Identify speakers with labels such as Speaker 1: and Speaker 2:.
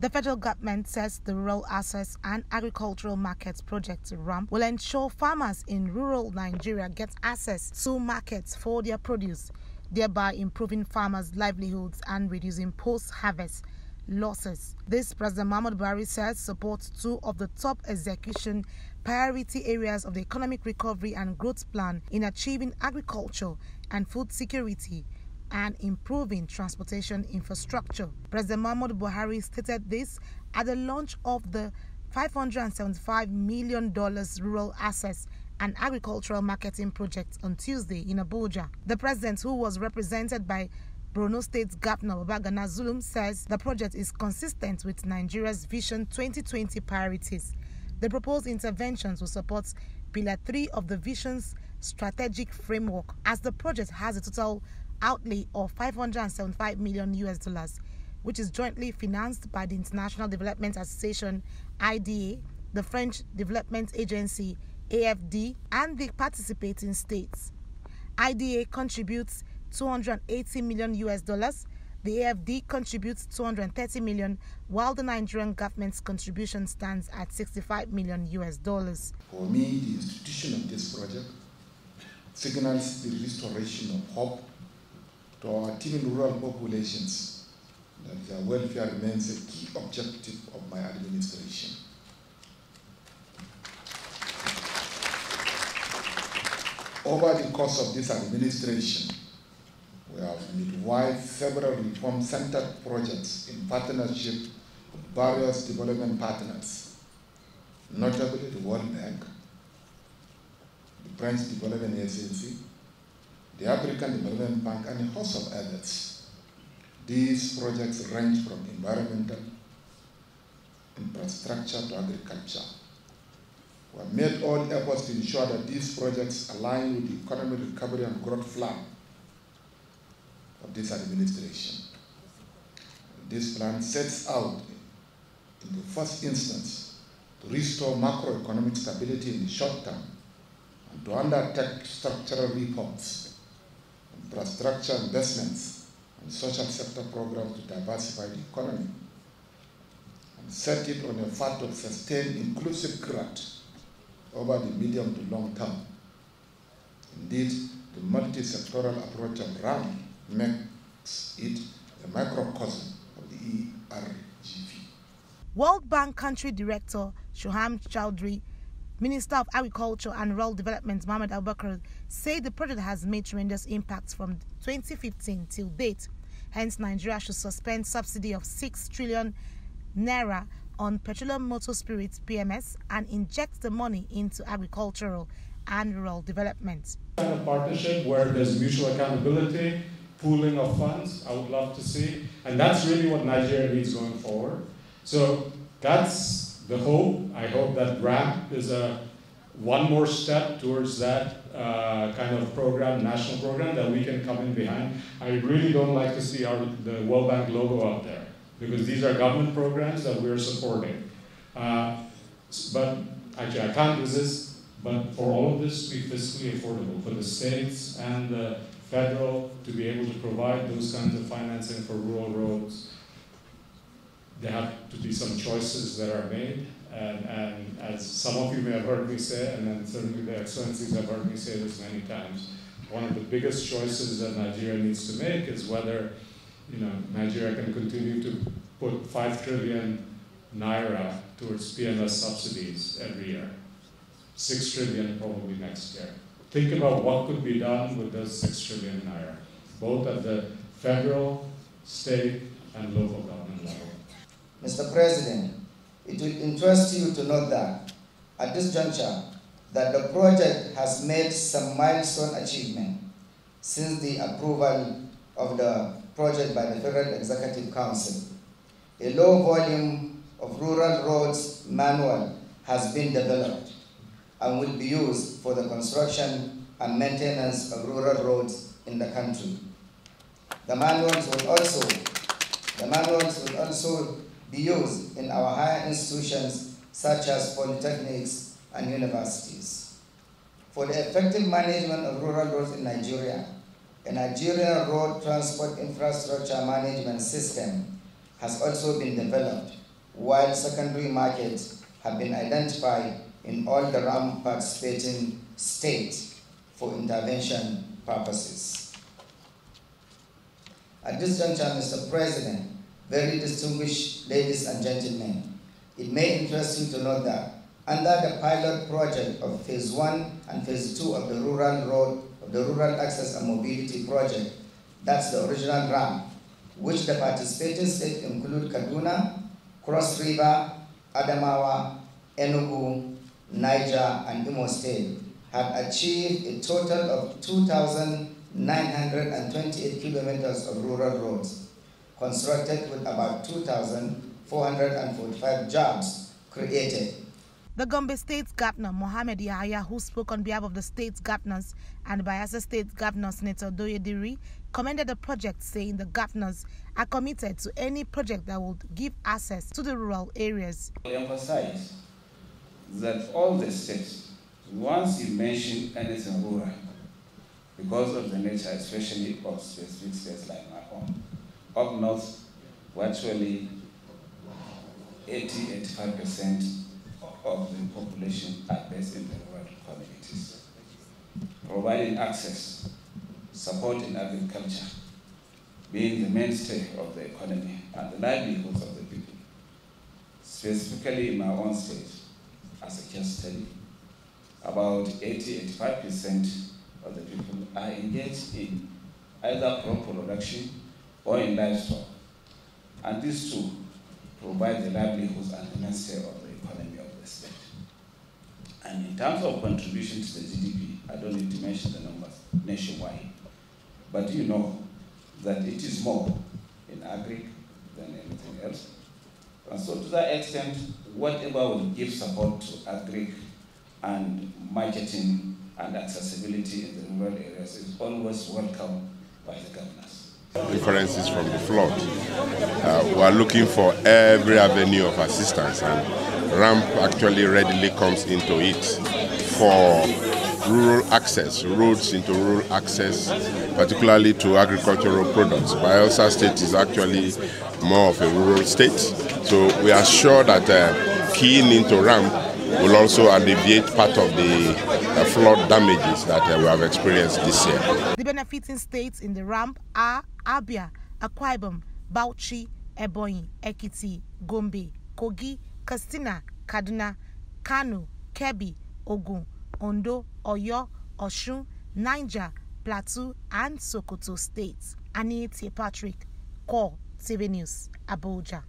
Speaker 1: The federal government says the Rural Access and Agricultural Markets Project Raamp will ensure farmers in rural Nigeria get access to markets for their produce, thereby improving farmers' livelihoods and reducing post-harvest losses. This, President Muhammadu Buhari says, supports two of the top execution priority areas of the Economic Recovery and Growth Plan in achieving agriculture and food security and improving transportation infrastructure. President Muhammadu Buhari stated this at the launch of the $575 million Rural Access and Agricultural Marketing Project on Tuesday in Abuja. The president, who was represented by Borno State Governor Babagana Zulum, says the project is consistent with Nigeria's Vision 2020 priorities. The proposed interventions will support Pillar 3 of the Vision's strategic framework, as the project has a total outlay of $575 million, which is jointly financed by the International Development Association (IDA), the French Development Agency (AFD), and the participating states. IDA contributes $280 million, the AFD contributes $230 million, while the Nigerian government's contribution stands at $65 million.
Speaker 2: For me, the institution of this project signals the restoration of hope to our teeming rural populations, that their welfare remains a key objective of my administration. Over the course of this administration, we have midwifed several reform-centered projects in partnership with various development partners, notably the World Bank, the French Development Agency, the African Development Bank, and a host of others. These projects range from environmental, infrastructure to agriculture. We have made all efforts to ensure that these projects align with the Economic Recovery and Growth Plan of this administration. This plan sets out, in the first instance, to restore macroeconomic stability in the short term and to undertake structural reforms, infrastructure investments, and social sector programs to diversify the economy, and set it on a path of sustained inclusive growth over the medium to long term. Indeed, the multi-sectoral approach of Raamp makes it a microcosm of the ERGV.
Speaker 1: World Bank Country Director Shoham Chowdhury, Minister of Agriculture and Rural Development Mohammed Abubakar, said the project has made tremendous impacts from 2015 till date. Hence, Nigeria should suspend subsidy of 6 trillion naira on petroleum motor spirits (PMS) and inject the money into agricultural and rural development.
Speaker 3: Kind of partnership where there's mutual accountability, pooling of funds, I would love to see, and that's really what Nigeria needs going forward. So that's the hope. I hope that Raamp is one more step towards that kind of program, national program, that we can come in behind. I really don't like to see the World Bank logo out there, because these are government programs that we're supporting. But actually, I can't resist, but for all of this to be fiscally affordable, for the states and the federal to be able to provide those kinds of financing for rural roads, there have to be some choices that are made. And as some of you may have heard me say, and then certainly the Excellencies have heard me say this many times, one of the biggest choices that Nigeria needs to make is whether Nigeria can continue to put 5 trillion naira towards PMS subsidies every year. 6 trillion probably next year. Think about what could be done with those 6 trillion naira, both at the federal, state, and local government level.
Speaker 4: Mr. President, it will interest you to note that at this juncture, that the project has made some milestone achievement since the approval of the project by the Federal Executive Council. A low volume of rural roads manual has been developed and will be used for the construction and maintenance of rural roads in the country. The manuals will also be used in our higher institutions such as polytechnics and universities. For the effective management of rural roads in Nigeria, a Nigerian road transport infrastructure management system has also been developed while secondary markets have been identified in all the Raamp participating states for intervention purposes. At this juncture, Mr. President, very distinguished ladies and gentlemen, it may interest you to note that under the pilot project of Phase 1 and Phase 2 of the Rural Access and Mobility Project, that's the original Raamp, which the participating states include Kaduna, Cross River, Adamawa, Enugu, Niger, and Imo State, have achieved a total of 2,928 kilometers of rural roads, constructed with about 2,445 jobs created.
Speaker 1: The Gombe State Governor, Mohammed Yahya, who spoke on behalf of the state governors and Bayelsa State Governor, Senator Doyediri, commended the project, saying the governors are committed to any project that would give access to the rural areas.
Speaker 5: I emphasize that all the states, once you mention anything rural, because of the nature, especially of specific states like my own, up north, virtually 80–85% of the population are based in the rural communities. Providing access, supporting agriculture, being the mainstay of the economy and the livelihoods of the people. Specifically in my own state, as a case study, about 80–85% of the people are engaged in either crop production or in livestock. And these two provide the livelihoods and the mainstay of the economy of the state. And in terms of contribution to the GDP, I don't need to mention the numbers nationwide, but you know that it is more in agri than anything else. And so to that extent, whatever will give support to agri and marketing and accessibility in the rural areas is always welcome by the governors.
Speaker 6: Differences from the flood. We are looking for every avenue of assistance, and Raamp actually readily comes into it for rural access, roads into rural access, particularly to agricultural products. Bayelsa State is actually more of a rural state, so we are sure that keying into Raamp will also alleviate part of the flood damages that we have experienced this year.
Speaker 1: The benefiting states in the Raamp are Abia, Akwa Ibom, Bauchi, Ebonyi, Ekiti, Gombe, Kogi, Katsina, Kaduna, Kano, Kebbi, Ogun, Ondo, Oyo, Osun, Niger, Plateau, and Sokoto states. Annie T. Patrick, Core TV News, Abuja.